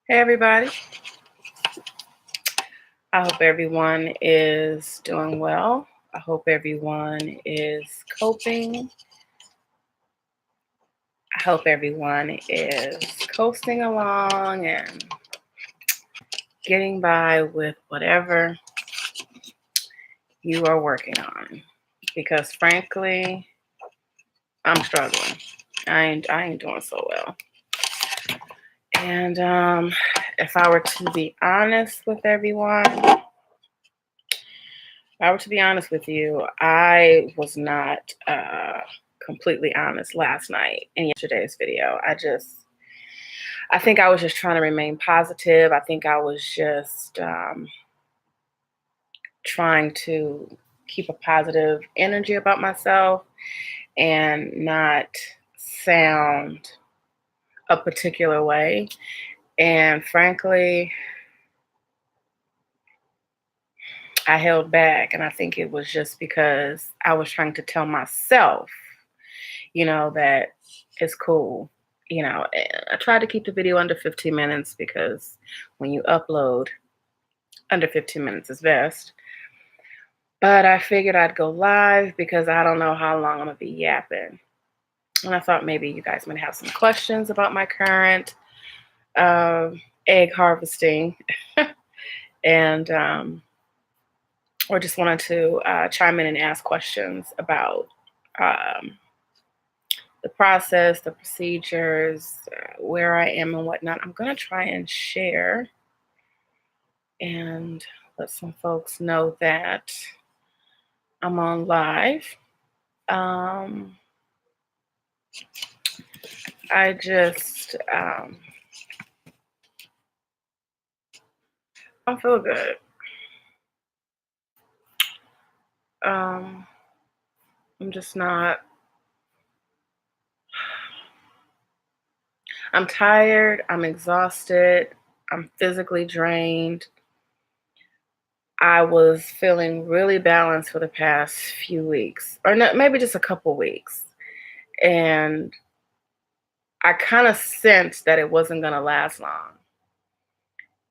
Hey everybody, I hope everyone is doing well. I hope everyone is coping. I hope everyone is coasting along and getting by with whatever you are working on. Because frankly, I'm struggling. I ain't doing so well. And if I were to be honest with everyone, you, I was not completely honest last night in yesterday's video. I think I was just trying to remain positive. I think I was just trying to keep a positive energy about myself and not sound a particular way. And frankly, I held back, and I think it was just because I was trying to tell myself, that it's cool. I tried to keep the video under 15 minutes because when you upload, under 15 minutes is best. But I figured I'd go live because I don't know how long I'm going to be yapping. And I thought maybe you guys might have some questions about my current egg harvesting and or just wanted to chime in and ask questions about the process, the procedures, where I am and whatnot. I'm going to try and share and let some folks know that I'm on live. I just, I feel good. I'm just not, I'm tired, I'm exhausted, I'm physically drained. I was feeling really balanced for the past few weeks, or no, maybe just a couple weeks. And I kind of sensed that it wasn't going to last long.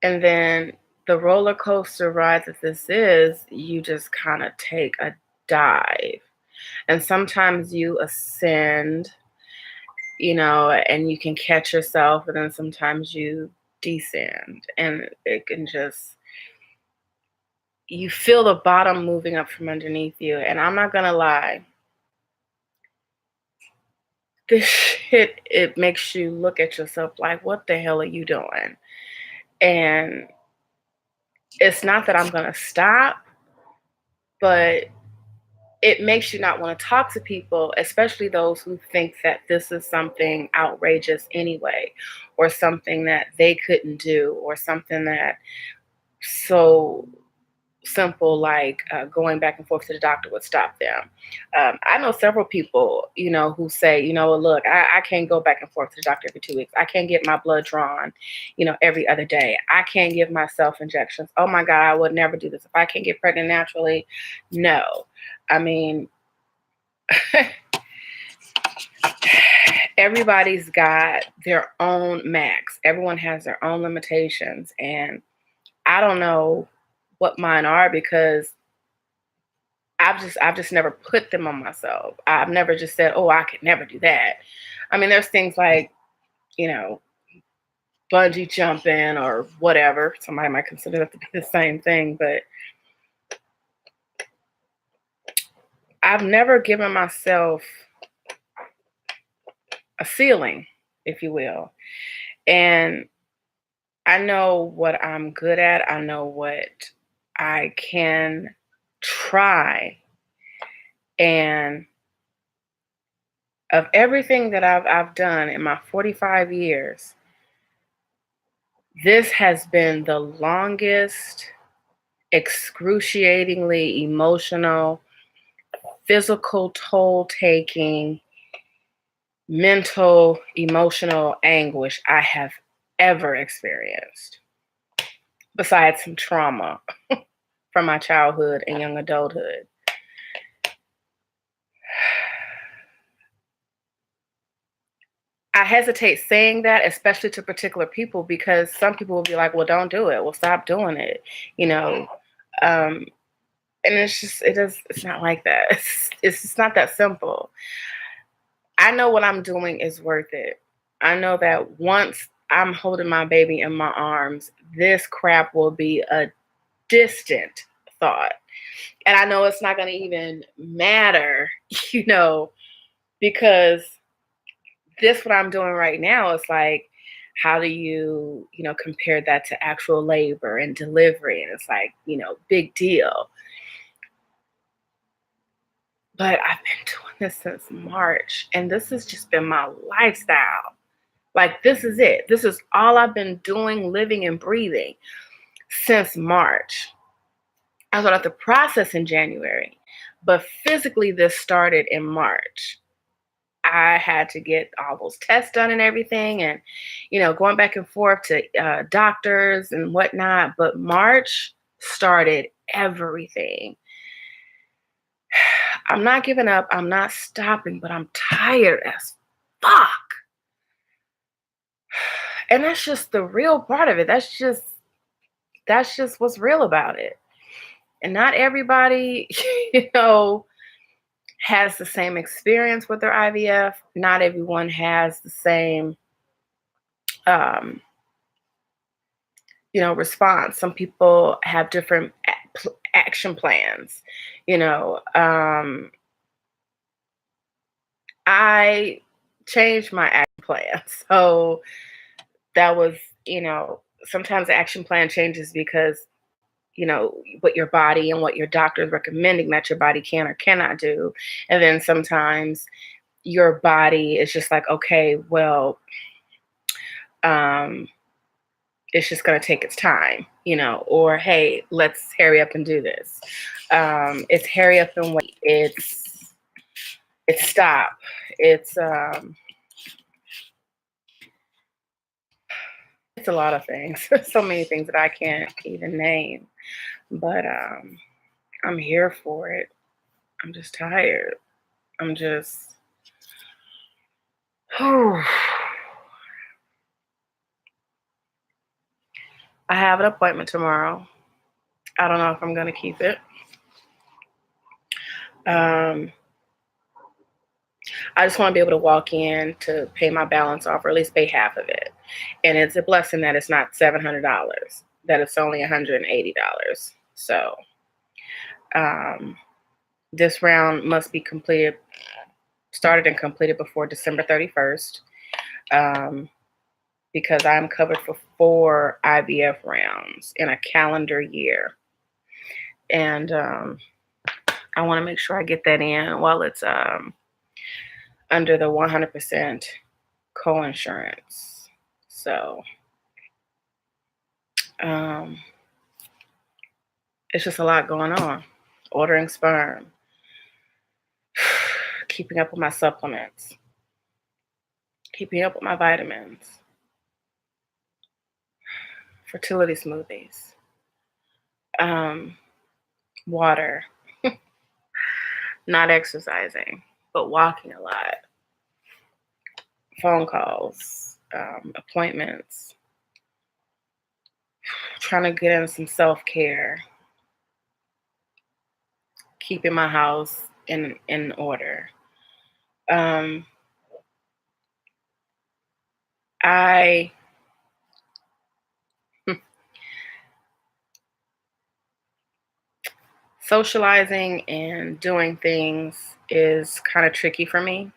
And then the roller coaster ride that this is, you just kind of take a dive. And sometimes you ascend, and you can catch yourself, and then sometimes you descend. And it can just, you feel the bottom moving up from underneath you. And I'm not going to lie, this shit, it makes you look at yourself like, what the hell are you doing? And it's not that I'm going to stop, but it makes you not want to talk to people, especially those who think that this is something outrageous anyway, or something that they couldn't do, or something that so simple like going back and forth to the doctor would stop them. I know several people, who say, look, I can't go back and forth to the doctor every 2 weeks. I can't get my blood drawn, every other day. I can't give myself injections. Oh my God, I would never do this. If I can't get pregnant naturally, no. I mean, everybody's got their own max. Everyone has their own limitations. And I don't know what mine are because I've just never put them on myself. I've never just said, oh, I could never do that. I mean, there's things like, bungee jumping or whatever. Somebody might consider that to be the same thing, but I've never given myself a ceiling, if you will. And I know what I'm good at. I know what I can try. And of everything that I've done in my 45 years, this has been the longest, excruciatingly emotional, physical toll taking, mental, emotional anguish I have ever experienced, besides some trauma from my childhood and young adulthood. I I hesitate saying that, especially to particular people, because some people will be like, well, don't do it. Well, stop doing it. You know, um, and it's not like that. It's just not that simple. I know what I'm doing is worth it. I know that once I'm holding my baby in my arms, this crap will be a distant thought. And I know it's not going to even matter, you know, because this, what I'm doing right now, is like, how do compare that to actual labor and delivery? And it's like, big deal. But I've been doing this since March, and this has just been my lifestyle. Like, this is it. This is all I've been doing, living and breathing since March. I started the process in January, but physically this started in March. I had to get all those tests done and everything, and going back and forth to doctors and whatnot. But March started everything. I'm not giving up. I'm not stopping, but I'm tired as fuck. And that's just the real part of it. That's just what's real about it. And not everybody, has the same experience with their IVF. Not everyone has the same response. Some people have different action plans. I changed my action plan. So that was, sometimes the action plan changes because, what your body and what your doctor is recommending that your body can or cannot do. And then sometimes your body is just like, okay, well, it's just going to take its time, or hey, let's hurry up and do this. It's hurry up and wait. It's stop. It's a lot of things. So many things that I can't even name. But I'm here for it. I'm just tired. I'm just I have an appointment tomorrow. I don't know if I'm going to keep it. I just want to be able to walk in to pay my balance off, or at least pay half of it. And it's a blessing that it's not $700, that it's only $180. So this round must be started and completed before December 31st, because I'm covered for 4 IVF rounds in a calendar year. And I want to make sure I get that in while it's under the 100% co-insurance. So it's just a lot going on. Ordering sperm, keeping up with my supplements, keeping up with my vitamins, fertility smoothies, water, not exercising, but walking a lot, phone calls, appointments, trying to get in some self-care, keeping my house in order. Socializing and doing things is kind of tricky for me.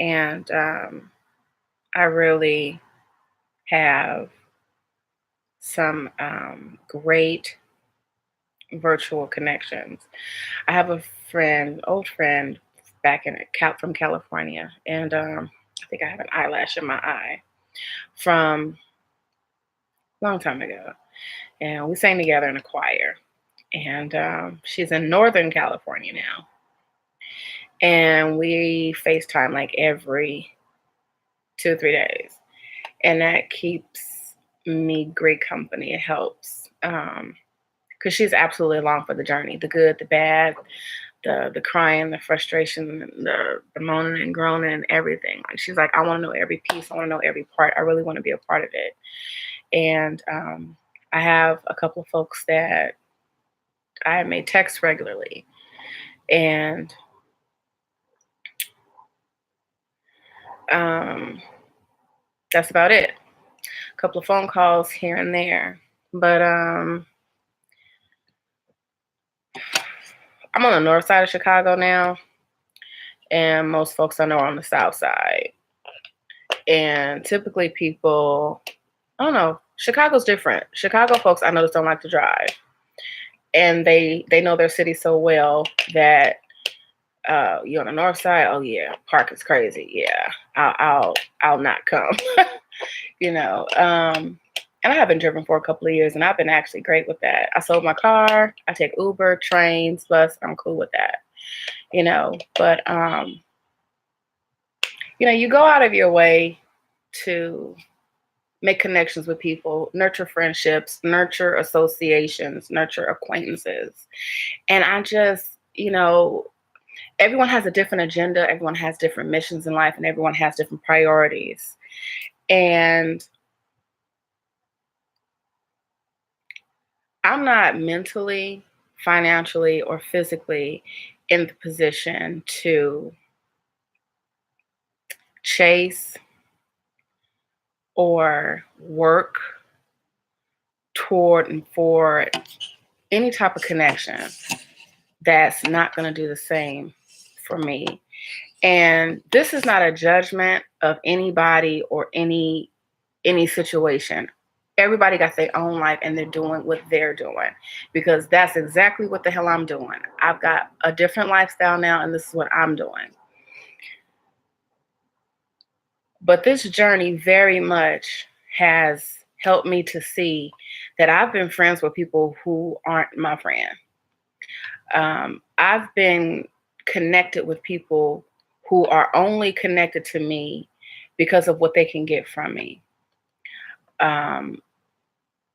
And I really have some great virtual connections. I have a old friend back from California, and I think I have an eyelash in my eye from a long time ago. And we sang together in a choir. And she's in Northern California now. And we FaceTime like every 2 or 3 days. And that keeps me great company. It helps. Because she's absolutely along for the journey, the good, the bad, the crying, the frustration, the moaning and groaning and everything. Like she's like, I want to know every piece. I want to know every part. I really want to be a part of it. And I have a couple of folks that I may text regularly, and that's about it. A couple of phone calls here and there, but I'm on the north side of Chicago now, and most folks I know are on the south side. And typically people, I don't know, Chicago's different. Chicago folks I notice don't like to drive. And they know their city so well that you on the north side, oh yeah, park is crazy. Yeah, I'll not come. you know. And I haven't driven for a couple of years, and I've been actually great with that. I sold my car. I take Uber, trains, bus. I'm cool with that. But you go out of your way to make connections with people, nurture friendships, nurture associations, nurture acquaintances. And I just, everyone has a different agenda, everyone has different missions in life, and everyone has different priorities. And I'm not mentally, financially, or physically in the position to chase or work toward and for any type of connection that's not going to do the same for me. And this is not a judgment of anybody or any situation. Everybody got their own life and they're doing what they're doing, because that's exactly what the hell I'm doing. I've got a different lifestyle now, and this is what I'm doing. But this journey very much has helped me to see that I've been friends with people who aren't my friend. I've been connected with people who are only connected to me because of what they can get from me,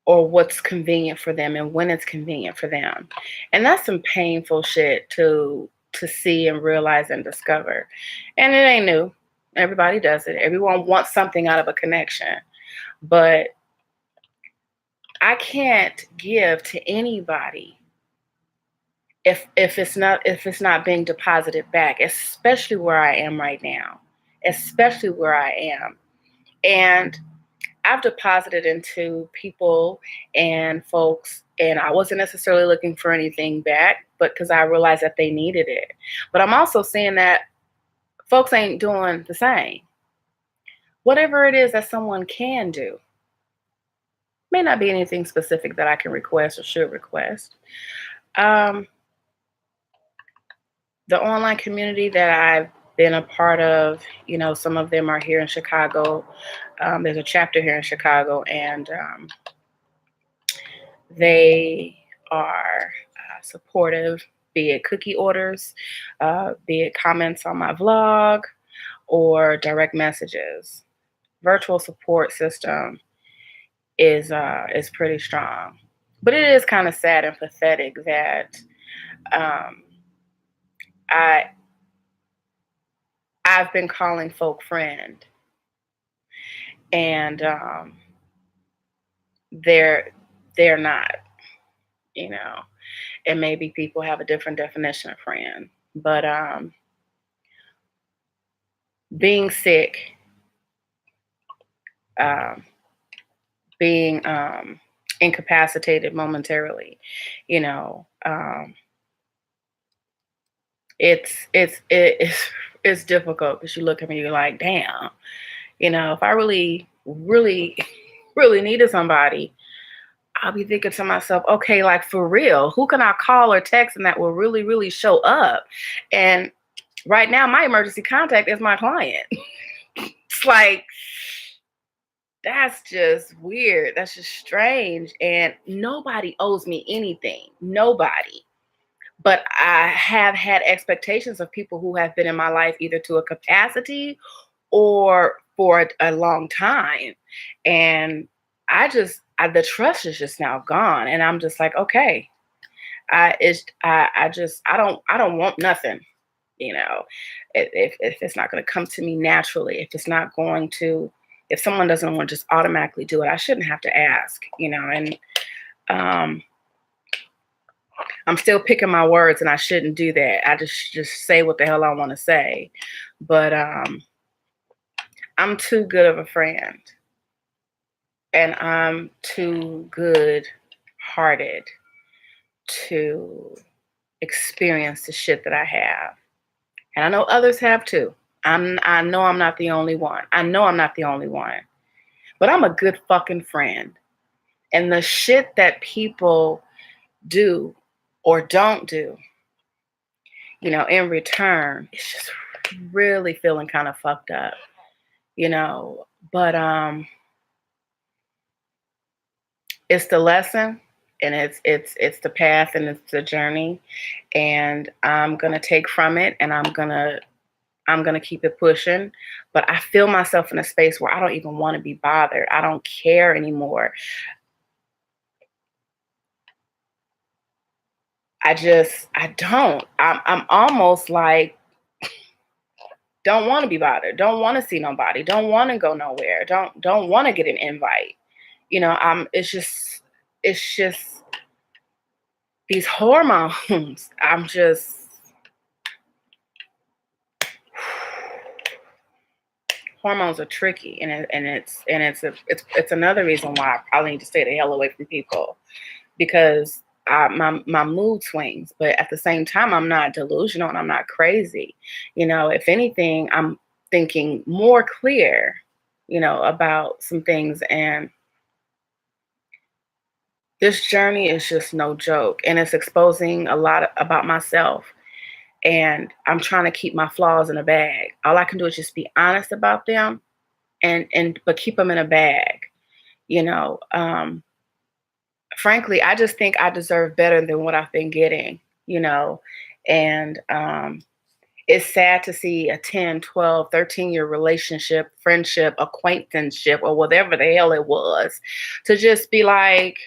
or what's convenient for them and when it's convenient for them. And that's some painful shit to see and realize and discover. And it ain't new. Everybody does it. Everyone wants something out of a connection. But I can't give to anybody if it's not being deposited back, especially where I am right now. Especially where I am. And I've deposited into people and folks, and I wasn't necessarily looking for anything back, but because I realized that they needed it. But I'm also seeing that folks ain't doing the same. Whatever it is that someone can do, may not be anything specific that I can request or should request. The online community that I've been a part of, some of them are here in Chicago. There's a chapter here in Chicago, and they are supportive, be it cookie orders, be it comments on my vlog, or direct messages. Virtual support system is pretty strong. But it is kind of sad and pathetic that I've been calling folk friend, and they're not, and maybe people have a different definition of friend. But being sick, being incapacitated momentarily, it's difficult, because you look at me, you're like, damn, if I really, really, really needed somebody, I'll be thinking to myself, okay, like for real, who can I call or text and that will really, really show up? And right now, my emergency contact is my client. It's like, that's just weird. That's just strange. And nobody owes me anything. Nobody. But I have had expectations of people who have been in my life either to a capacity or for a long time. And the trust is just now gone. And I'm just like, okay, I don't want nothing, you know. If it's not going to come to me naturally, if someone doesn't want to just automatically do it, I shouldn't have to ask, and um I'm still picking my words, and I shouldn't do that. I just say what the hell I want to say. But I'm too good of a friend, and I'm too good hearted to experience the shit that I have. And I know others have too. I know I'm not the only one. I know I'm not the only one. But I'm a good fucking friend. And the shit that people do or don't do, in return, it's just really feeling kind of fucked up, But it's the lesson, and it's the path, and it's the journey, and I'm gonna take from it, and I'm gonna keep it pushing. But I feel myself in a space where I don't even want to be bothered. I don't care anymore. I don't. I'm almost like, don't want to be bothered. Don't want to see nobody. Don't want to go nowhere. Don't want to get an invite. It's just these hormones. Hormones are tricky, it's another reason why I probably need to stay the hell away from people, because my mood swings, but at the same time, I'm not delusional and I'm not crazy. If anything, I'm thinking more clear, about some things. And this journey is just no joke, and it's exposing a lot about myself. And I'm trying to keep my flaws in a bag. All I can do is just be honest about them, but keep them in a bag. You know, Frankly, I just think I deserve better than what I've been getting. And it's sad to see a 10, 12, 13-year relationship, friendship, acquaintanceship, or whatever the hell it was, to just be like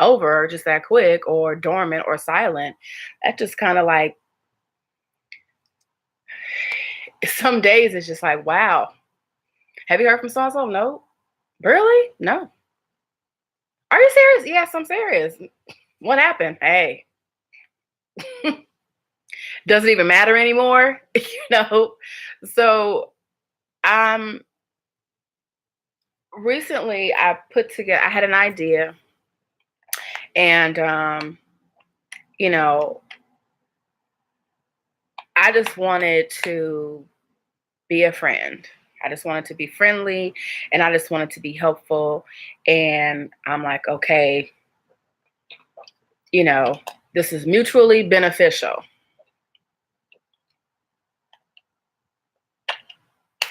over just that quick, or dormant, or silent. That just kind of like, some days it's just like, wow, have you heard from so and so? No. Really? No. Are you serious? Yes, I'm serious. What happened? Hey, doesn't even matter anymore, So, um, recently I had an idea, and you know, I just wanted to be a friend. I just wanted to be friendly, and I just wanted to be helpful. And I'm like, okay, you know, this is mutually beneficial.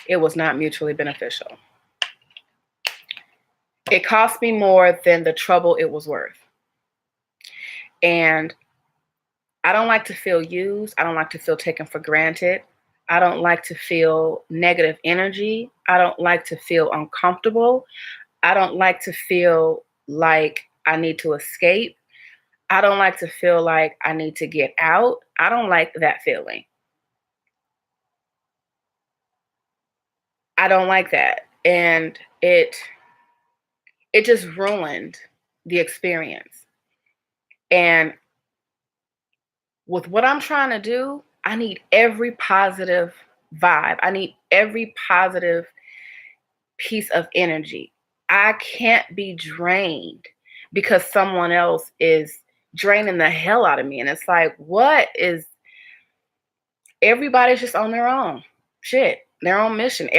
It was not mutually beneficial. It cost me more than the trouble it was worth. And I don't like to feel used. I don't like to feel taken for granted. I don't like to feel negative energy. I don't like to feel uncomfortable. I don't like to feel like I need to escape. I don't like to feel like I need to get out. I don't like that feeling. I don't like that. And it just ruined the experience. And with what I'm trying to do, I need every positive vibe. I need every positive piece of energy. I can't be drained because someone else is draining the hell out of me. And it's like, everybody's just on their own shit, their own mission.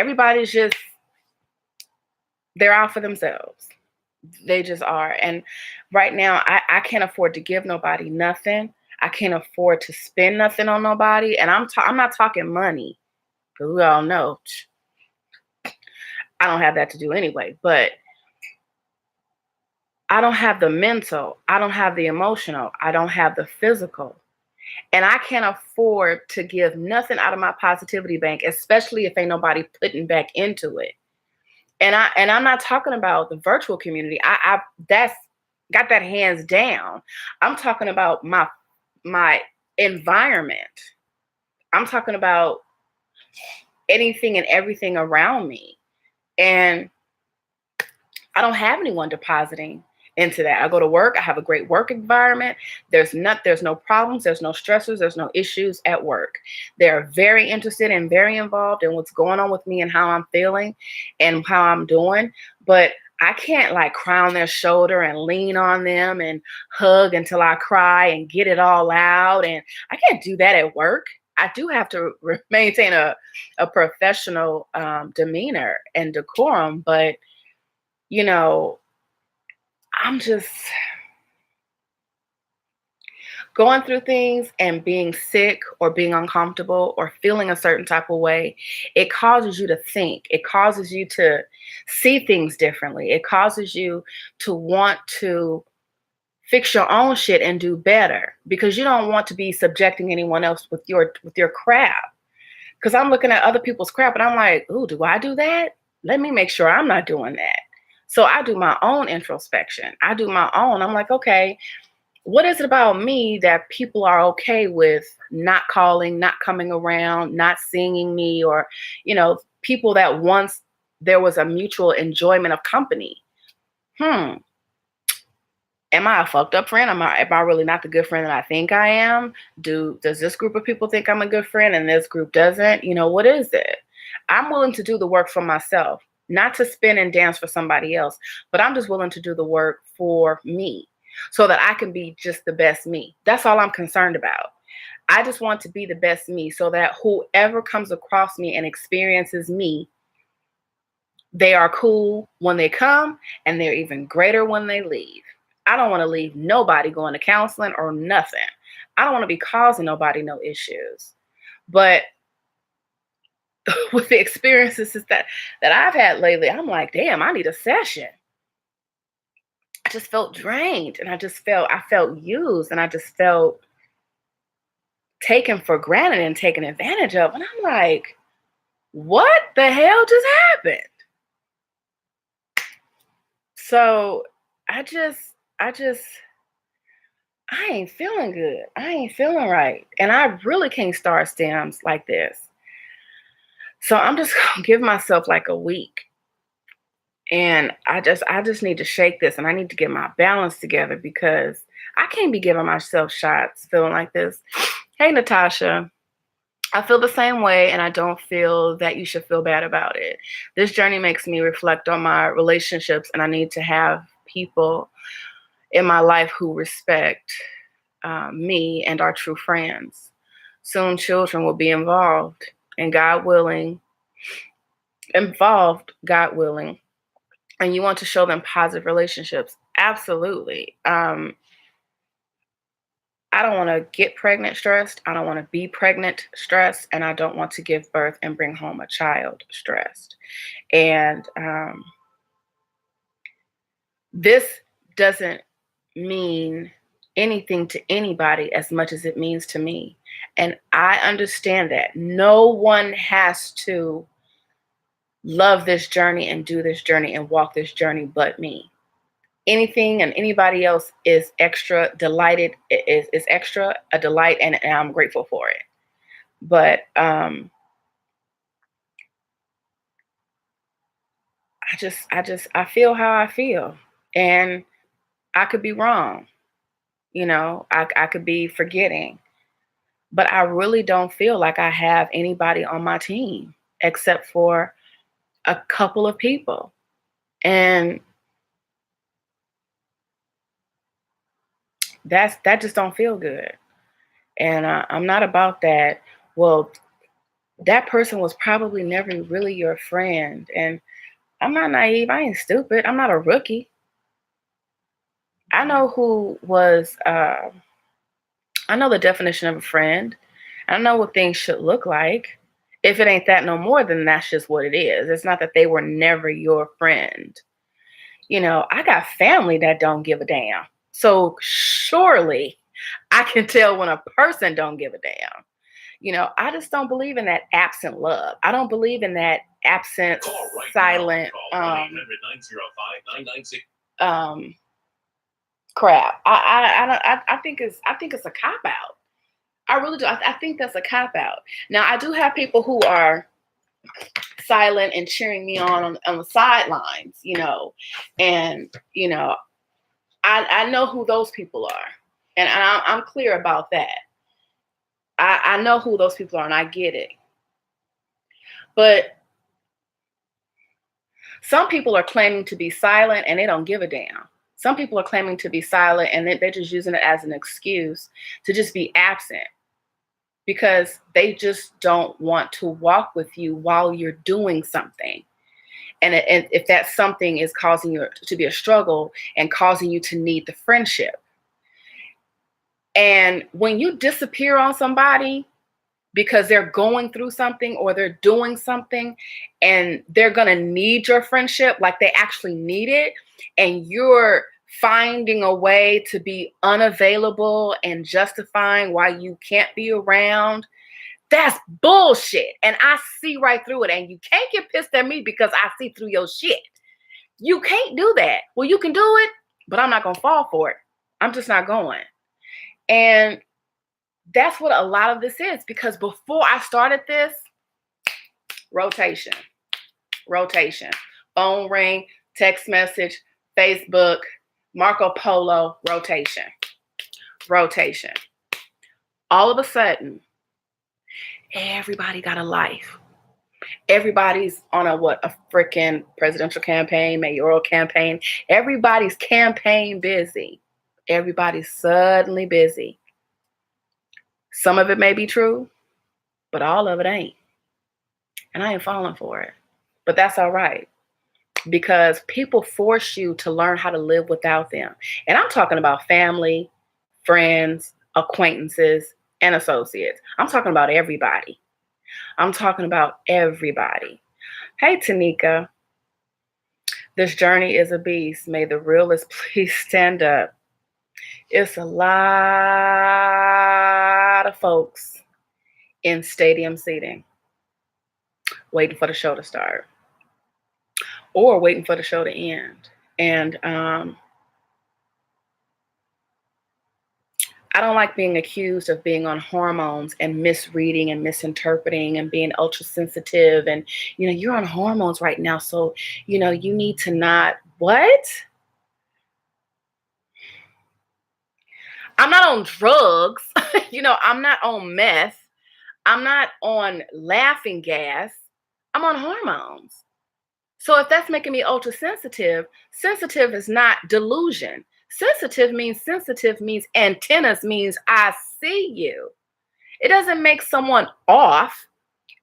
They're out for themselves. They just are. And right now, I can't afford to give nobody nothing. I can't afford to spend nothing on nobody. And I'm not talking money, because we all know I don't have that to do anyway. But I don't have the mental, I don't have the emotional, I don't have the physical. And I can't afford to give nothing out of my positivity bank, especially if ain't nobody putting back into it. And I'm not talking about the virtual community. I that's got that hands down. I'm talking about my my environment. I'm talking about anything and everything around me. And I don't have anyone depositing into that. I go to work, I have a great work environment. There's no problems, there's no stressors, there's no issues at work. They're very interested and very involved in what's going on with me and how I'm feeling and how I'm doing. But I can't like cry on their shoulder and lean on them and hug until I cry and get it all out. And I can't do that at work. I do have to maintain a professional demeanor and decorum, but you know, I'm just going through things and being sick or being uncomfortable or feeling a certain type of way. It causes you to think, it causes you to see things differently, it causes you to want to fix your own shit and do better because you don't want to be subjecting anyone else with your crap. Because I'm looking at other people's crap and I'm like, ooh, do I do that? Let me make sure I'm not doing that. So I do my own introspection. I do my own. I'm like, okay, what is it about me that people are okay with not calling, not coming around, not seeing me, or, people that once there was a mutual enjoyment of company? Am I a fucked up friend? Am I really not the good friend that I think I am? Does this group of people think I'm a good friend and this group doesn't? What is it? I'm willing to do the work for myself, not to spin and dance for somebody else, but I'm just willing to do the work for me so that I can be just the best me. That's all I'm concerned about. I just want to be the best me so that whoever comes across me and experiences me, they are cool when they come and they're even greater when they leave. I don't want to leave nobody going to counseling or nothing. I don't want to be causing nobody no issues. But with the experiences that I've had lately, I'm like, damn, I need a session. I just felt drained and I felt used and I just felt taken for granted and taken advantage of. And I'm like, what the hell just happened? So I just I ain't feeling good. I ain't feeling right. And I really can't start stems like this. So I'm just gonna give myself like a week. And I just need to shake this and I need to get my balance together because I can't be giving myself shots feeling like this. Hey Natasha, I feel the same way and I don't feel that you should feel bad about it. This journey makes me reflect on my relationships and I need to have people in my life who respect me and are true friends. Soon children will be involved and God willing, and you want to show them positive relationships. Absolutely. I don't want to get pregnant stressed. I don't want to be pregnant stressed. And I don't want to give birth and bring home a child stressed. And this doesn't mean anything to anybody as much as it means to me. And I understand that. No one has to love this journey and do this journey and walk this journey but me. Anything and anybody else is extra delighted, is extra a delight, and I'm grateful for it. But I feel how I feel, and I could be wrong. I could be forgetting, but I really don't feel like I have anybody on my team except for a couple of people, and that just don't feel good. And I'm not about that. Well, that person was probably never really your friend. And I'm not naive. I ain't stupid. I'm not a rookie. I know who was, I know the definition of a friend. I know what things should look like. If it ain't that no more, then that's just what it is. It's not that they were never your friend. I got family that don't give a damn. So surely I can tell when a person don't give a damn. I just don't believe in that absent love. I don't believe in that absent, silent, crap. I think it's a cop out. I really do. I think that's a cop out. Now I do have people who are silent and cheering me on the sidelines, and I know who those people are, and I'm clear about that. I know who those people are, and I get it. But some people are claiming to be silent, and they don't give a damn. Some people are claiming to be silent, and they're just using it as an excuse to just be absent because they just don't want to walk with you while you're doing something. And if that something is causing you to be a struggle and causing you to need the friendship. And when you disappear on somebody because they're going through something or they're doing something and they're going to need your friendship, like they actually need it, and you're finding a way to be unavailable and justifying why you can't be around, that's bullshit. And I see right through it. And you can't get pissed at me because I see through your shit. You can't do that. Well, you can do it, but I'm not going to fall for it. I'm just not going. And that's what a lot of this is, because before I started this, rotation, phone ring, text message, Facebook, Marco Polo, rotation. All of a sudden, everybody got a life. Everybody's on a freaking presidential campaign, mayoral campaign. Everybody's campaign busy. Everybody's suddenly busy. Some of it may be true, but all of it ain't. And I ain't falling for it. But that's all right, because people force you to learn how to live without them. And I'm talking about family, friends, acquaintances, and associates. I'm talking about everybody. Hey, Tanika. This journey is a beast. May the realest please stand up. It's a lot of folks in stadium seating waiting for the show to start or waiting for the show to end. And I don't like being accused of being on hormones and misreading and misinterpreting and being ultra sensitive. And, you're on hormones right now. So, you need to not, what? I'm not on drugs. I'm not on meth. I'm not on laughing gas. I'm on hormones. So if that's making me ultra sensitive is not delusion. Sensitive means antennas, means I see you. It doesn't make someone off.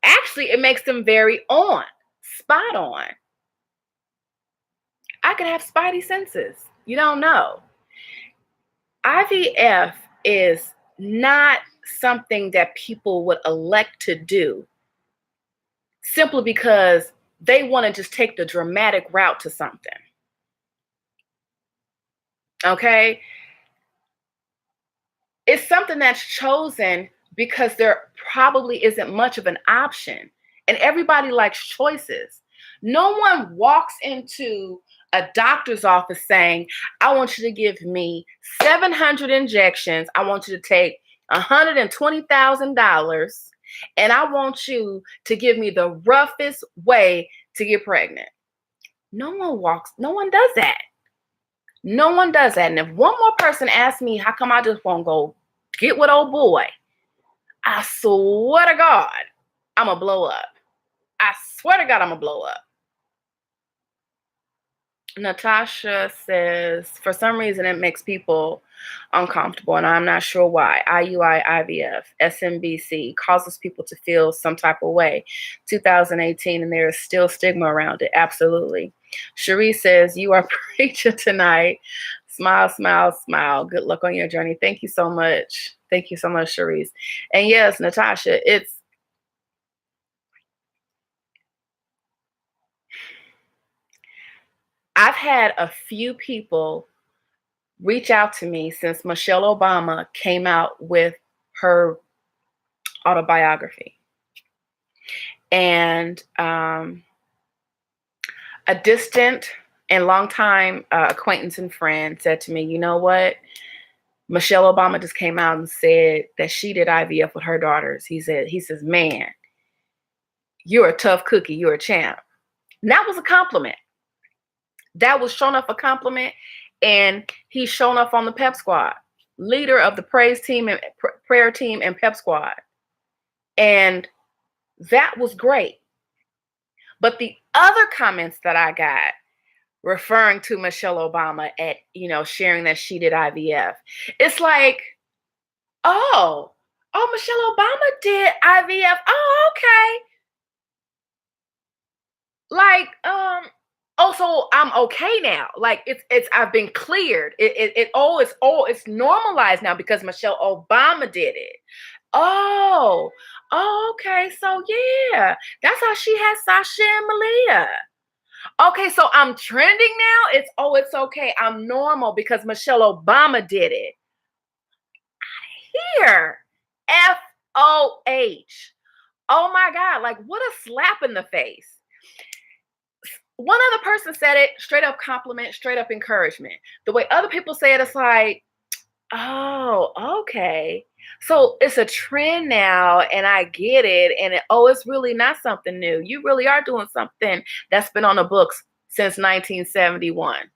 Actually, it makes them very on, spot on. I could have spidey senses. You don't know. IVF is not something that people would elect to do simply because they want to just take the dramatic route to something. Okay? It's something that's chosen because there probably isn't much of an option. And everybody likes choices. No one walks into a doctor's office saying, I want you to give me 700 injections. I want you to take $120,000. And I want you to give me the roughest way to get pregnant. No one does that. No one does that. And if one more person asks me, how come I just won't go get with old boy? I swear to God, I'm going to blow up. I swear to God, I'm going to blow up. Natasha says, for some reason, it makes people uncomfortable, and I'm not sure why. IUI, IVF, SMBC causes people to feel some type of way. 2018, and there is still stigma around it. Absolutely. Cherie says, you are preaching tonight. Smile, smile, smile. Good luck on your journey. Thank you so much. Thank you so much, Cherise. And yes, Natasha, I've had a few people reach out to me since Michelle Obama came out with her autobiography. And a distant And longtime acquaintance and friend said to me, you know what? Michelle Obama just came out and said that she did IVF with her daughters. He says, man, you're a tough cookie. You're a champ. And that was a compliment. That was shown up a compliment. And he's shown up on the pep squad, leader of the praise team and prayer team and pep squad. And that was great. But the other comments that I got referring to Michelle Obama at, sharing that she did IVF, it's like, oh, Michelle Obama did IVF. Oh, okay. Like, so I'm okay now. Like it's I've been cleared. It's normalized now because Michelle Obama did it. Oh, okay. So yeah, that's how she had Sasha and Malia. Okay, so I'm trending now. It's okay. I'm normal because Michelle Obama did it. Here, FOH. Oh my God! Like what a slap in the face. One other person said it, straight up compliment, straight up encouragement. The way other people say it, it's like, oh, okay. So it's a trend now, and I get it. And it's really not something new. You really are doing something that's been on the books since 1971.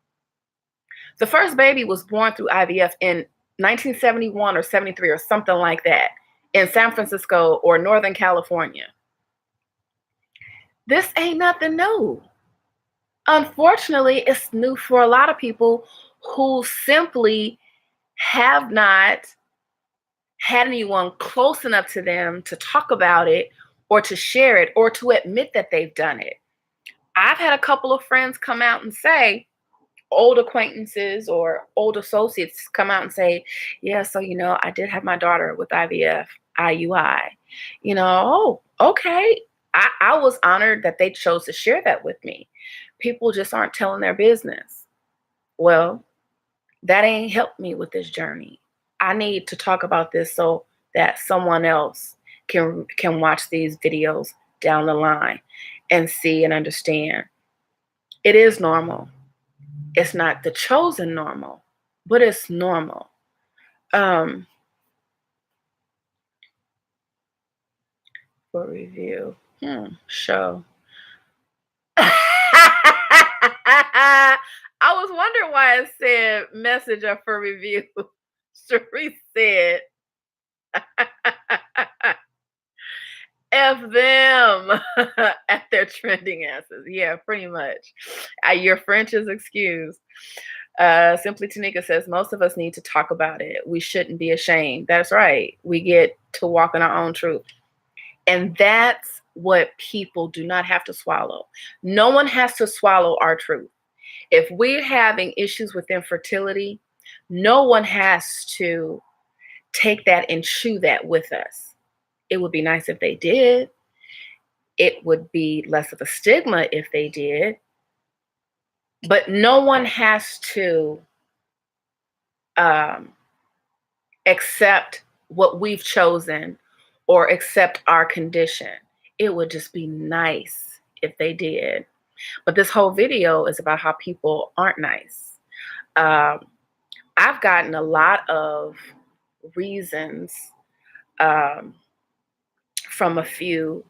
The first baby was born through IVF in 1971 or 73 or something like that in San Francisco or Northern California. This ain't nothing new. Unfortunately, it's new for a lot of people who simply have not had anyone close enough to them to talk about it or to share it or to admit that they've done it. I've had a couple of friends come out and say, old acquaintances or old associates come out and say, yeah, so, I did have my daughter with IVF, IUI. Oh, okay. I was honored that they chose to share that with me. People just aren't telling their business. Well, that ain't helped me with this journey. I need to talk about this so that someone else can watch these videos down the line and see and understand. It is normal. It's not the chosen normal, but it's normal. For review. Show. I was wondering why it said messenger for review. Cherie said, F them at their trending answers. Yeah, pretty much. Your French is excused. Simply Tanika says, most of us need to talk about it. We shouldn't be ashamed. That's right. We get to walk in our own truth. And that's what people do not have to swallow. No one has to swallow our truth. If we're having issues with infertility, no one has to take that and chew that with us. It would be nice if they did. It would be less of a stigma if they did. But no one has to accept what we've chosen or accept our condition. It would just be nice if they did. But this whole video is about how people aren't nice. I've gotten a lot of reasons from a few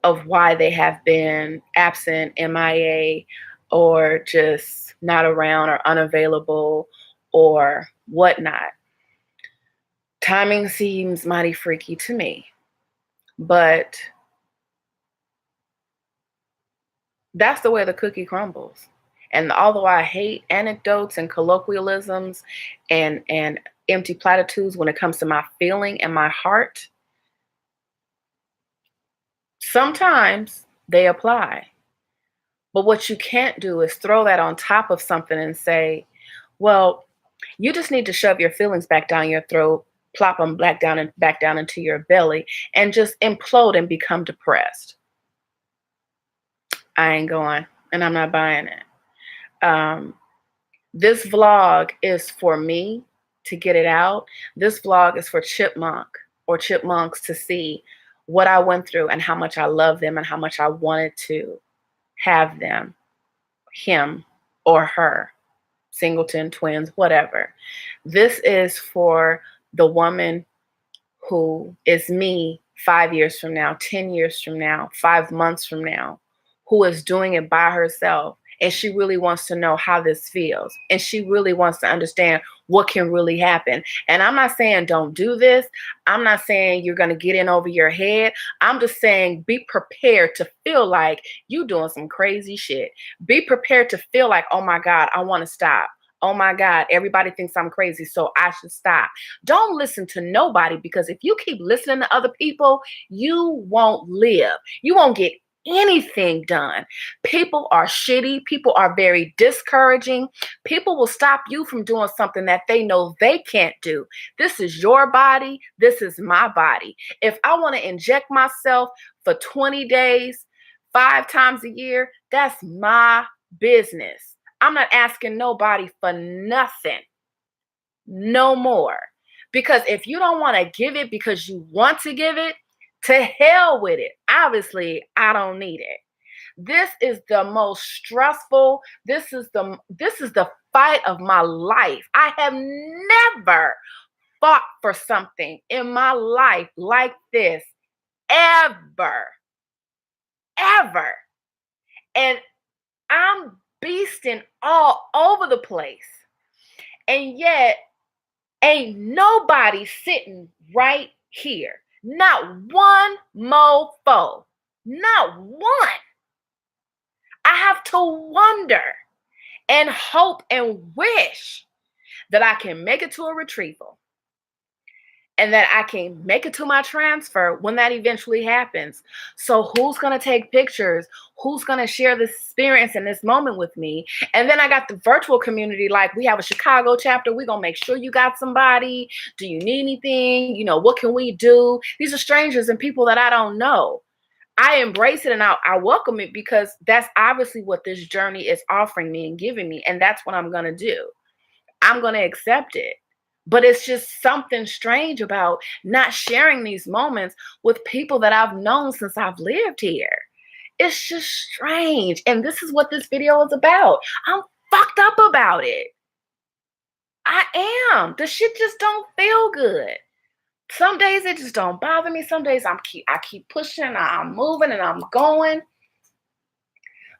of why they have been absent, MIA, or just not around or unavailable or whatnot. Timing seems mighty freaky to me, but that's the way the cookie crumbles. And although I hate anecdotes and colloquialisms and empty platitudes when it comes to my feeling and my heart, sometimes they apply. But what you can't do is throw that on top of something and say, well, you just need to shove your feelings back down your throat, plop them back down into your belly, and just implode and become depressed. I ain't going, and I'm not buying it. This vlog is for me to get it out. This vlog is for Chipmunk or Chipmunks to see what I went through and how much I love them and how much I wanted to have them, him, or her, singleton, twins, whatever. This is for the woman who is me 5 years from now, 10 years from now, 5 months from now, who is doing it by herself. And she really wants to know how this feels. And she really wants to understand what can really happen. And I'm not saying don't do this. I'm not saying you're going to get in over your head. I'm just saying be prepared to feel like you doing some crazy shit. Be prepared to feel like, oh my God, I want to stop. Oh my God, everybody thinks I'm crazy, so I should stop. Don't listen to nobody, because if you keep listening to other people, you won't live. You won't get anything done. People are shitty. People are very discouraging. People will stop you from doing something that they know they can't do. This is your body. This is my body. If I want to inject myself for 20 days, 5 times a year, that's my business. I'm not asking nobody for nothing no more. Because if you don't want to give it because you want to give it, to hell with it. Obviously, I don't need it. This is the most stressful. This is the fight of my life. I have never fought for something in my life like this ever. Ever. And I'm beasting all over the place. And yet, ain't nobody sitting right here. Not one mofo. Not one. I have to wonder and hope and wish that I can make it to a retrieval and that I can make it to my transfer when that eventually happens. So who's going to take pictures? Who's going to share this experience and this moment with me? And then I got the virtual community, like we have a Chicago chapter. We're going to make sure you got somebody. Do you need anything? You know, what can we do? These are strangers and people that I don't know. I embrace it and I welcome it, because that's obviously what this journey is offering me and giving me. And that's what I'm going to do. I'm going to accept it. But it's just something strange about not sharing these moments with people that I've known since I've lived here. It's just strange. And this is what this video is about. I'm fucked up about it. I am. The shit just don't feel good. Some days it just don't bother me. Some days I keep pushing, I'm moving and I'm going.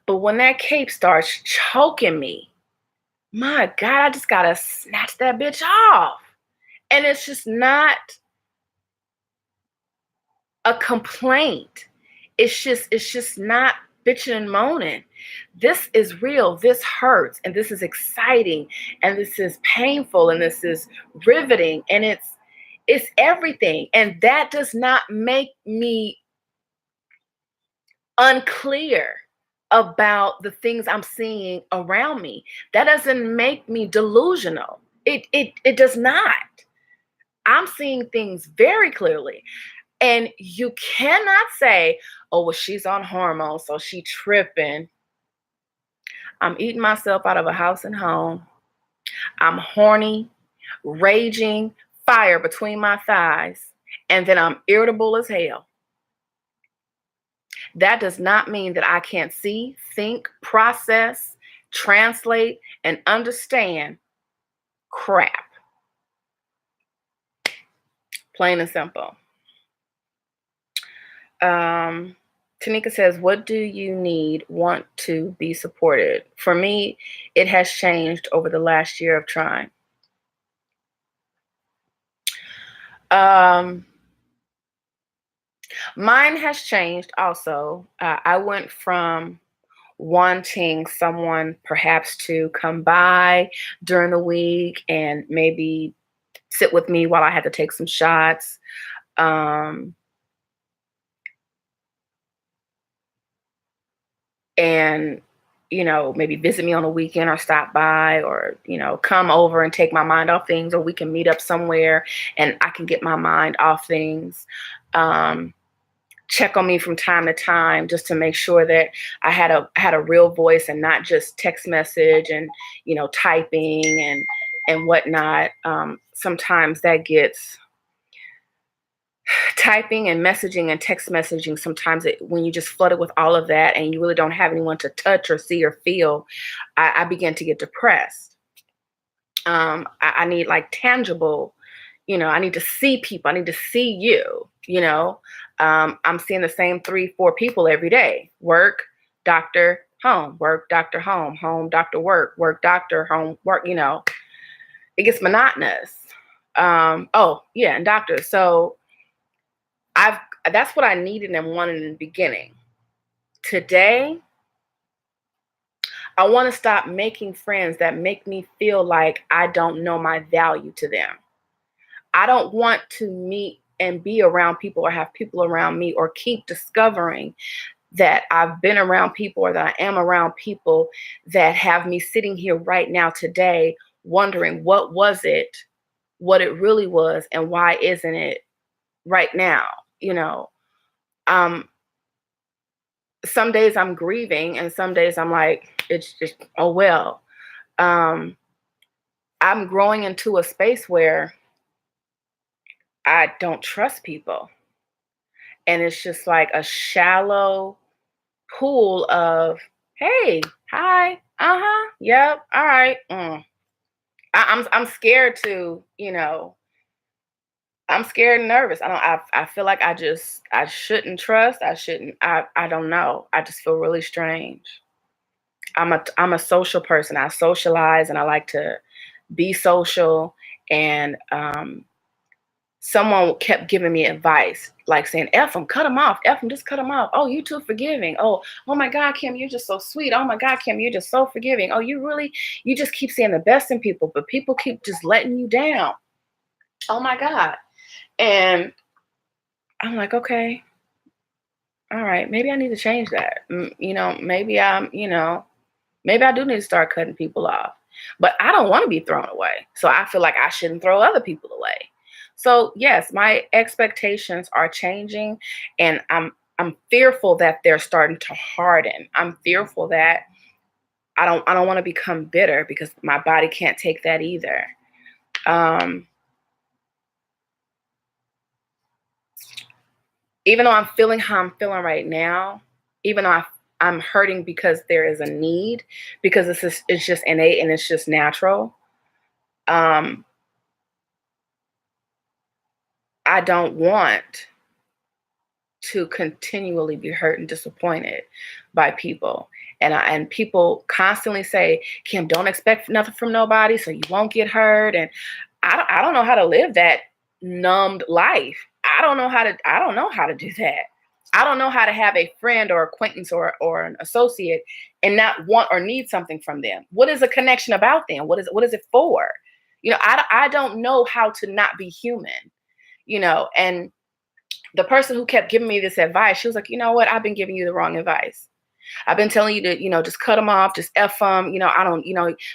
But when that cape starts choking me, my God, I just gotta snatch that bitch off. And it's just not a complaint. It's just not bitching and moaning. This is real. This hurts. And this is exciting. And this is painful. And this is riveting. And it's everything. And that does not make me unclear about the things I'm seeing around me. That doesn't make me delusional. It does not. I'm seeing things very clearly. And you cannot say, oh, well, she's on hormones, so she tripping. I'm eating myself out of a house and home. I'm horny, raging, fire between my thighs, and then I'm irritable as hell. That does not mean that I can't see, think, process, translate, and understand crap. Plain and simple. Tanika says, what do you want to be supported? For me, it has changed over the last year of trying. Mine has changed also. I went from wanting someone perhaps to come by during the week and maybe sit with me while I had to take some shots. And, you know, maybe visit me on a weekend or stop by, or, you know, come over and take my mind off things, or we can meet up somewhere and I can get my mind off things. Check on me from time to time just to make sure that I had a real voice and not just text message and, you know, typing and whatnot. Sometimes that gets typing and messaging and text messaging, sometimes when you just flooded with all of that and you really don't have anyone to touch or see or feel, I begin to get depressed. I need like tangible, I need to see people. I need to see you. I'm seeing the same 3, 4 people every day: work, doctor, home, work, doctor, home, doctor, work, doctor, home, work. It gets monotonous. Oh yeah, and doctor. So I've that's what I needed and wanted in the beginning. Today, I want to stop making friends that make me feel like I don't know my value to them. I don't want to meet and be around people or have people around me or keep discovering that I've been around people or that I am around people that have me sitting here right now today wondering what it really was, and why isn't it right now? You know, um, some days I'm grieving and some days I'm like, it's just, oh well. Um, I'm growing into a space where I don't trust people. And it's just like a shallow pool of, hey, hi, yep, all right. I'm scared I'm scared and nervous. I feel like I shouldn't trust. I don't know. I just feel really strange. I'm a social person. I socialize and I like to be social. And someone kept giving me advice, like saying, F them, cut them off. F them, just cut them off. Oh, you too forgiving. Oh my God, Kim, you're just so sweet. Oh my God, Kim, you're just so forgiving. Oh, you just keep seeing the best in people, but people keep just letting you down. Oh my God. And I'm like, okay, all right, maybe I need to change that. Maybe I do need to start cutting people off. But I don't want to be thrown away. So I feel like I shouldn't throw other people away. So yes, my expectations are changing, and I'm fearful that they're starting to harden. I'm fearful that I don't want to become bitter because my body can't take that either. Um, Even though I'm feeling how I'm feeling right now, even though I'm hurting because there is a need, because it's just innate and it's just natural. Um, I don't want to continually be hurt and disappointed by people. And people constantly say, Kim, don't expect nothing from nobody so you won't get hurt. And I don't know how to live that numbed life. I don't know how to do that. I don't know how to have a friend or acquaintance or an associate and not want or need something from them. What is a connection about them? What is it for? I don't know how to not be human, and the person who kept giving me this advice, she was like, you know what? I've been giving you the wrong advice. I've been telling you to, just cut them off, just F them. I don't,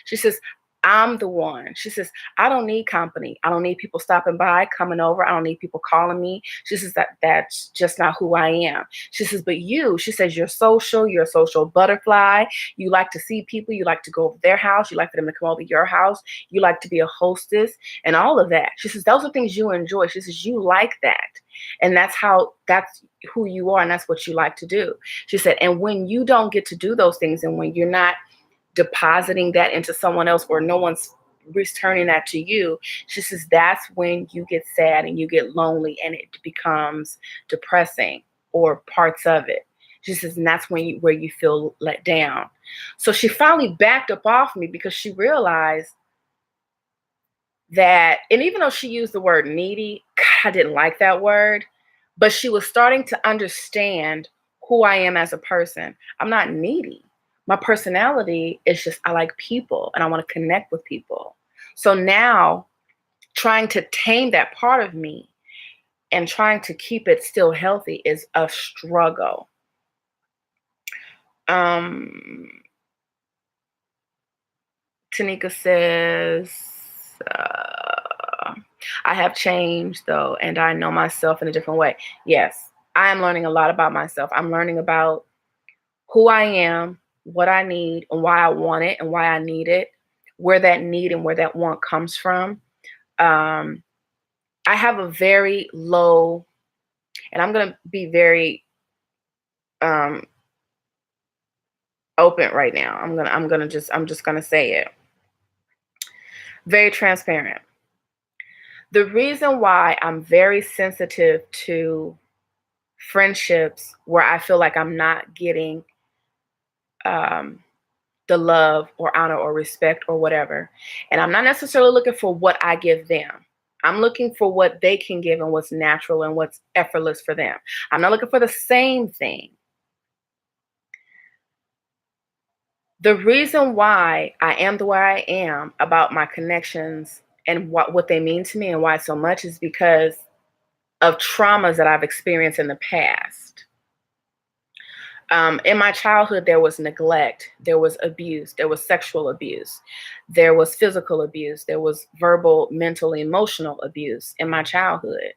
she says, I'm the one. She says, I don't need company. I don't need people stopping by, coming over. I don't need people calling me. She says that's just not who I am. She says, but she says, you're a social butterfly. You like to see people. You like to go over their house. You like for them to come over your house. You like to be a hostess and all of that. She says, those are things you enjoy. She says, you like that. And that's who you are. And that's what you like to do. She said, and when you don't get to do those things and when you're not depositing that into someone else or no one's returning that to you, she says that's when you get sad and you get lonely and it becomes depressing or parts of it. She says, and that's where you feel let down. So she finally backed up off me because she realized that, and even though she used the word needy, God, I didn't like that word, but she was starting to understand who I am as a person. I'm not needy. My personality is just, I like people and I want to connect with people. So now trying to tame that part of me and trying to keep it still healthy is a struggle. Tanika says, I have changed though, and I know myself in a different way. Yes, I am learning a lot about myself. I'm learning about who I am, what I need, and why I want it and why I need it, where that need and where that want comes from. I have a very low And I'm going to be very um, open right now. I'm just going to say it. Very transparent. The reason why I'm very sensitive to friendships where I feel like I'm not getting the love or honor or respect or whatever, and I'm not necessarily looking for what I give them. I'm looking for what they can give and what's natural and what's effortless for them. I'm not looking for the same thing. The reason why I am the way I am about my connections and what they mean to me and why so much is because of traumas that I've experienced in the past. In my childhood, there was neglect, there was abuse, there was sexual abuse, there was physical abuse, there was verbal, mental, emotional abuse in my childhood.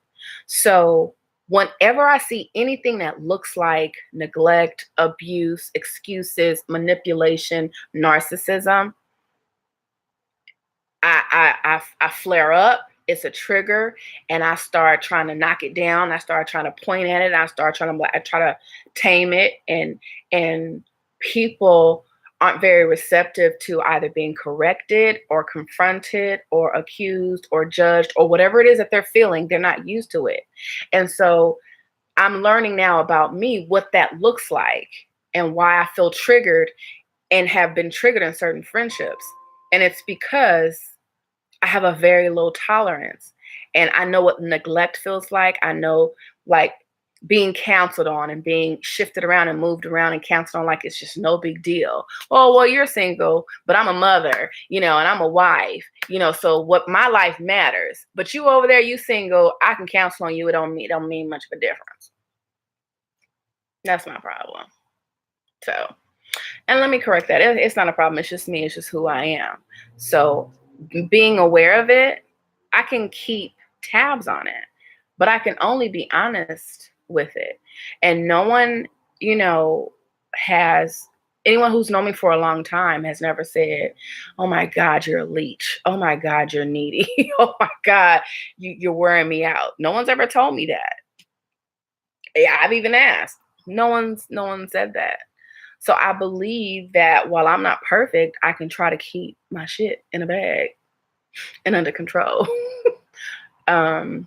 So, whenever I see anything that looks like neglect, abuse, excuses, manipulation, narcissism, I flare up. It's a trigger, and I start trying to knock it down. I start trying to point at it. I try to tame it, and people aren't very receptive to either being corrected or confronted or accused or judged or whatever it is that they're feeling. They're not used to it, and so I'm learning now about me what that looks like and why I feel triggered and have been triggered in certain friendships, and it's because I have a very low tolerance, and I know what neglect feels like. I know, like, being counseled on and being shifted around and moved around and counseled on like it's just no big deal. Oh, well, you're single, but I'm a mother, and I'm a wife, so what my life matters. But you over there, you single, I can counsel on you. It don't mean much of a difference. That's my problem. So, and let me correct that. It's not a problem. It's just me. It's just who I am. So, being aware of it, I can keep tabs on it, but I can only be honest with it. And no one, has anyone who's known me for a long time has never said, "Oh my God, you're a leech. Oh my God, you're needy. Oh my God, you're wearing me out." No one's ever told me that. Yeah, I've even asked. No one said that. So I believe that while I'm not perfect, I can try to keep my shit in a bag and under control. um,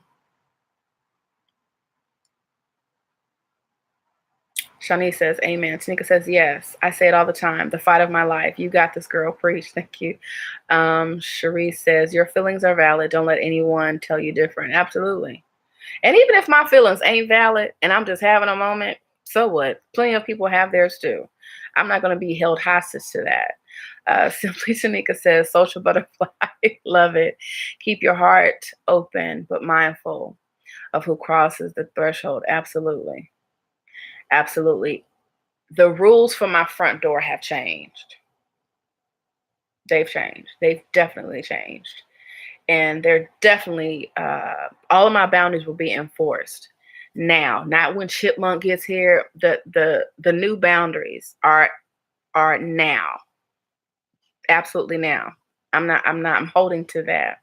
Shanice says, "Amen." Tanika says, "Yes, I say it all the time. The fight of my life. You got this, girl. Preach." Thank you. Cherise says, "Your feelings are valid. Don't let anyone tell you different." Absolutely. And even if my feelings ain't valid and I'm just having a moment, so what? Plenty of people have theirs too. I'm not going to be held hostage to that. Simply Tanika says, "Social butterfly." Love it. Keep your heart open, but mindful of who crosses the threshold. Absolutely. Absolutely. The rules for my front door have changed. They've changed. They've definitely changed. And they're definitely, all of my boundaries will be enforced now, not when Chipmunk gets here. The new boundaries are now. Absolutely now. I'm holding to that.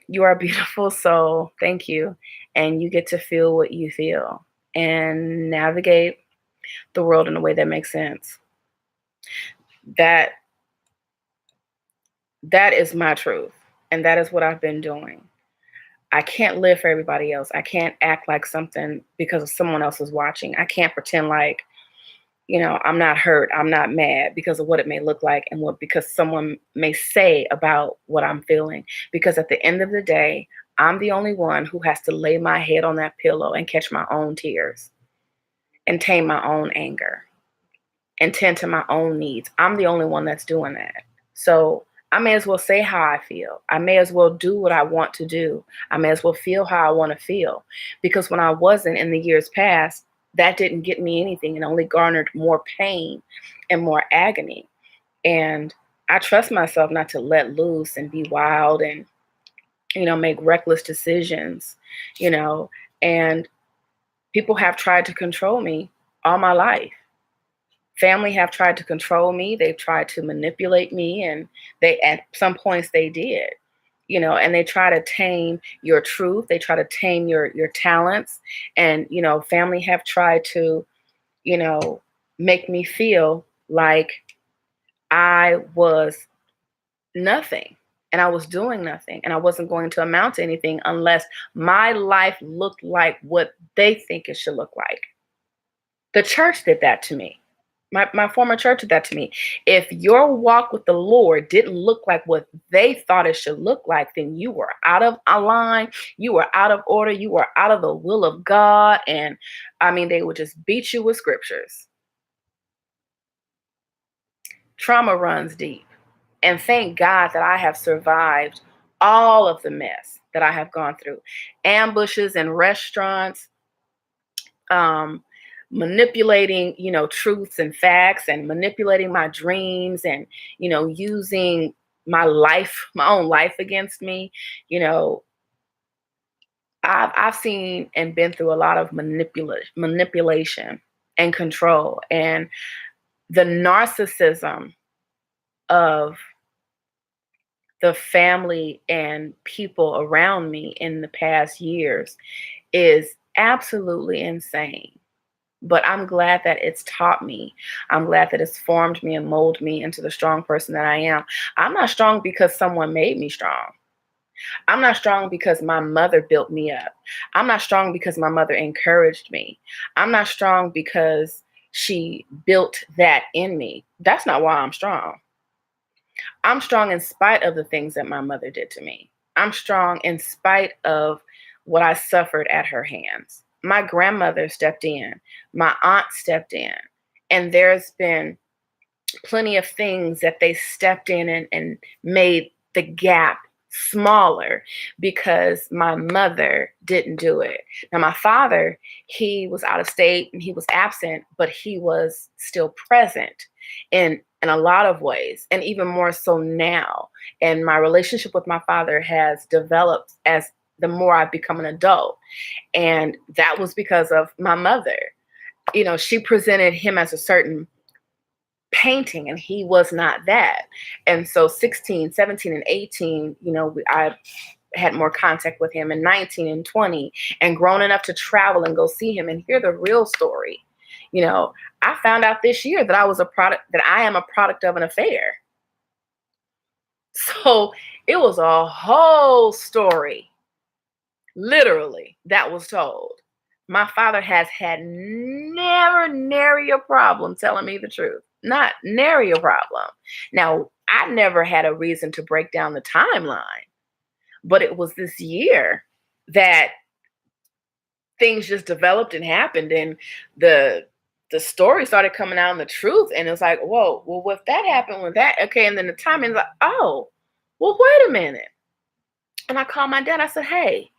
You are a beautiful soul. Thank you. And you get to feel what you feel and navigate the world in a way that makes sense. That that is my truth. And that is what I've been doing. I can't live for everybody else. I can't act like something because of someone else is watching. I can't pretend like, I'm not hurt. I'm not mad because of what it may look like and what because someone may say about what I'm feeling. Because at the end of the day, I'm the only one who has to lay my head on that pillow and catch my own tears and tame my own anger and tend to my own needs. I'm the only one that's doing that. So I may as well say how I feel. I may as well do what I want to do. I may as well feel how I want to feel. Because when I wasn't in the years past, that didn't get me anything and only garnered more pain and more agony. And I trust myself not to let loose and be wild and, make reckless decisions, and people have tried to control me all my life. Family have tried to control me. They've tried to manipulate me, and they at some points they did. and they try to tame your truth. They try to tame your talents. And, family have tried to, you know, make me feel like I was nothing and I was doing nothing and I wasn't going to amount to anything unless my life looked like what they think it should look like. The church did that to me. My former church did that to me. If your walk with the Lord didn't look like what they thought it should look like, then you were out of line, you were out of order, you were out of the will of God. And I mean, they would just beat you with scriptures. Trauma runs deep. And thank God that I have survived all of the mess that I have gone through. Ambushes in restaurants, um, manipulating, truths and facts, and manipulating my dreams, and, using my own life against me. You know, I've seen and been through a lot of manipulation and control, and the narcissism of the family and people around me in the past years is absolutely insane. But I'm glad that it's taught me. I'm glad that it's formed me and molded me into the strong person that I am. I'm not strong because someone made me strong. I'm not strong because my mother built me up. I'm not strong because my mother encouraged me. I'm not strong because she built that in me. That's not why I'm strong. I'm strong in spite of the things that my mother did to me. I'm strong in spite of what I suffered at her hands. My grandmother stepped in, my aunt stepped in, and there's been plenty of things that they stepped in and made the gap smaller because my mother didn't do it. Now, my father, he was out of state and he was absent, but he was still present in a lot of ways, and even more so now. And my relationship with my father has developed as the more I've become an adult. And that was because of my mother. She presented him as a certain painting and he was not that. And so 16, 17, and 18, I had more contact with him, and 19 and 20, and grown enough to travel and go see him and hear the real story. I found out this year that I am a product of an affair. So it was a whole story, literally, that was told. My father has had never nary a problem telling me the truth. Not nary a problem. Now, I never had a reason to break down the timeline, but it was this year that things just developed and happened, and the story started coming out and the truth, and it was like, whoa, well, what that happened with that? Okay, and then the timing is like, oh, well, wait a minute. And I called my dad. I said, hey,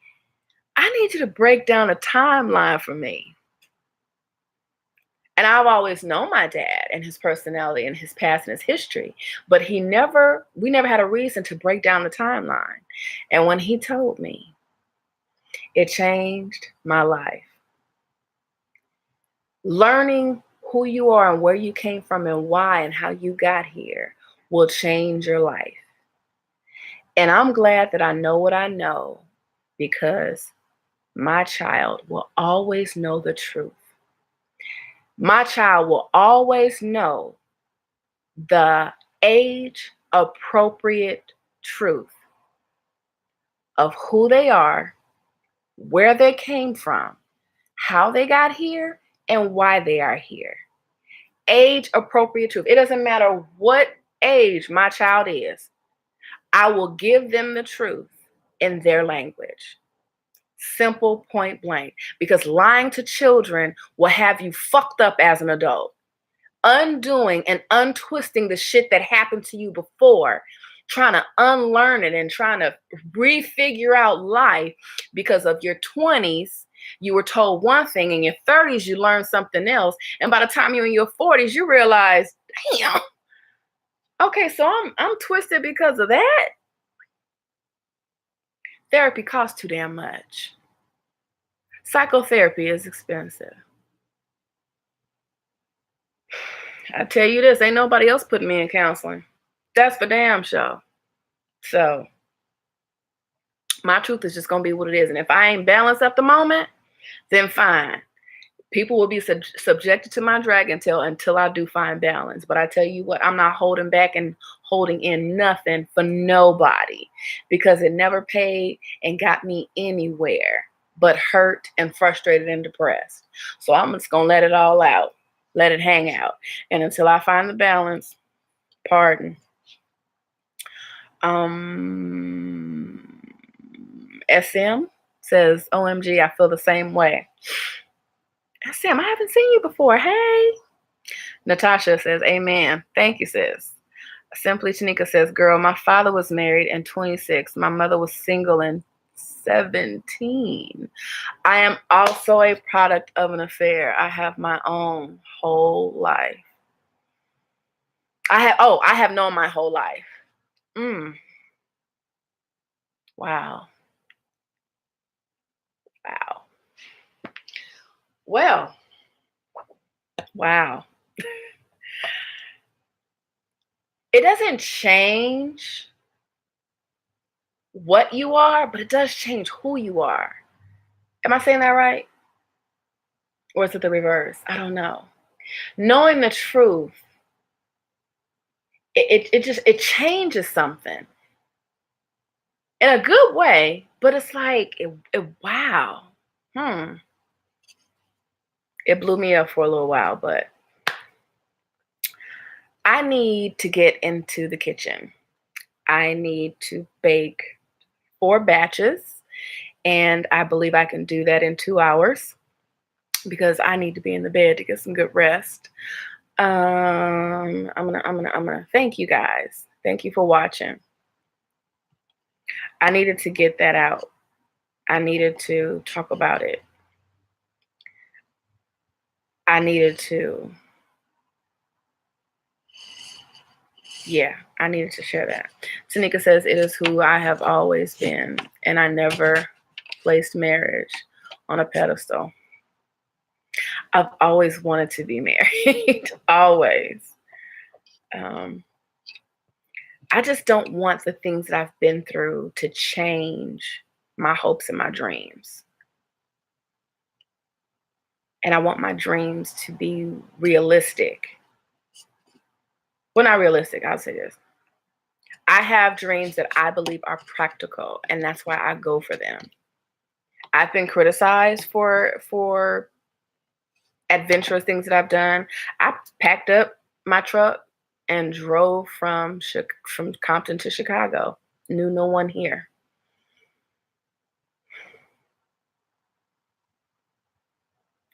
I need you to break down a timeline for me. And I've always known my dad and his personality and his past and his history, but we never had a reason to break down the timeline. And when he told me, it changed my life. Learning who you are and where you came from and why and how you got here will change your life. And I'm glad that I know what I know, because my child will always know the truth. My child will always know the age appropriate truth of who they are, where they came from, how they got here, and why they are here. Age appropriate truth. It doesn't matter what age my child is, I will give them the truth in their language. Simple, point blank. Because lying to children will have you fucked up as an adult. Undoing and untwisting the shit that happened to you before, trying to unlearn it and trying to refigure out life because of your 20s. You were told one thing, in your 30s, you learned something else. And by the time you're in your 40s, you realize, damn, okay, so I'm twisted because of that. Therapy costs too damn much. Psychotherapy is expensive. I tell you this, ain't nobody else putting me in counseling. That's for damn sure. So My truth is just going to be what it is. And if I ain't balanced at the moment, then fine. People will be subjected to my dragon tail until I do find balance. But I tell you what, I'm not holding back and holding in nothing for nobody, because it never paid and got me anywhere but hurt and frustrated and depressed. So I'm just going to let it all out, let it hang out. And until I find the balance, pardon. SM says, OMG, I feel the same way. SM, I haven't seen you before. Hey. Natasha says, amen. Thank you, sis. Simply Tanika says, girl, my father was married in 26. My mother was single in 17. I am also a product of an affair. I have my own whole life. I have known my whole life. Wow. Wow. Well, wow. It doesn't change what you are, but it does change who you are. Am I saying that right? Or is it the reverse? I don't know. Knowing the truth, it changes something in a good way, but it's like, wow. It blew me up for a little while, but I need to get into the kitchen. I need to bake 4 batches, and I believe I can do that in 2 hours because I need to be in the bed to get some good rest. I'm gonna thank you guys. Thank you for watching. I needed to get that out. I needed to talk about it. I needed to share that. Tanika says, it is who I have always been, and I never placed marriage on a pedestal. I've always wanted to be married. Always. I just don't want the things that I've been through to change my hopes and my dreams. And I want my dreams to be realistic. Well, not realistic, I'll say this. I have dreams that I believe are practical, and that's why I go for them. I've been criticized for adventurous things that I've done. I packed up my truck and drove from Compton to Chicago. Knew no one here.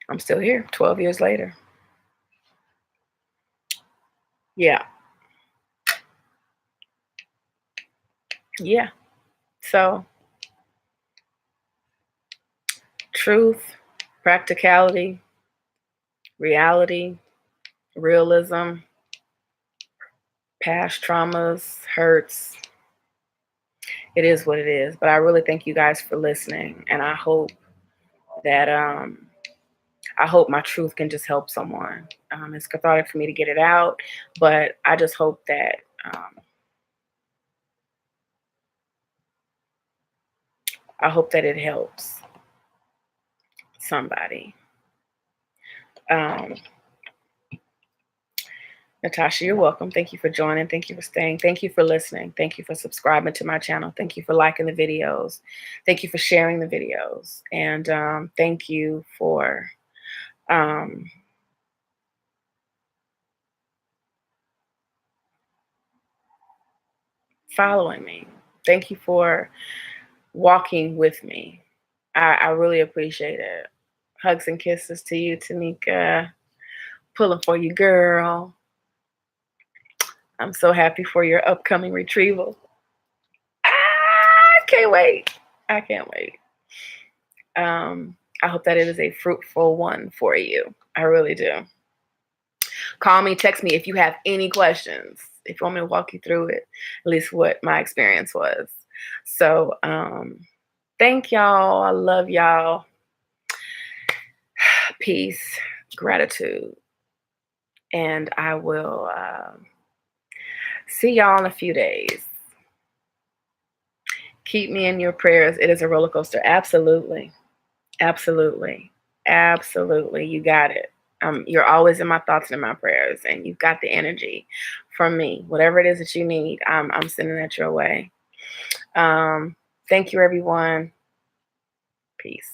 I'm still here 12 years later. Yeah. So, truth, practicality, reality, realism, past traumas, hurts. It is what it is. But I really thank you guys for listening, and I hope that my truth can just help someone. It's cathartic for me to get it out, but I just hope that it helps somebody. Natasha, you're welcome. Thank you for joining. Thank you for staying. Thank you for listening. Thank you for subscribing to my channel. Thank you for liking the videos. Thank you for sharing the videos. And thank you for following me. Thank you for walking with me. I really appreciate it. Hugs and kisses to you, Tanika. Pulling for you, girl. I'm so happy for your upcoming retrieval. I can't wait. I can't wait. I hope that it is a fruitful one for you. I really do. Call me, text me if you have any questions. If you want me to walk you through it, at least what my experience was. So, thank y'all. I love y'all. Peace, gratitude. And I will see y'all in a few days. Keep me in your prayers. It is a roller coaster. Absolutely. Absolutely. Absolutely. You got it. You're always in my thoughts and in my prayers, and you've got the energy from me. Whatever it is that you need, I'm sending that your way. Thank you, everyone. Peace.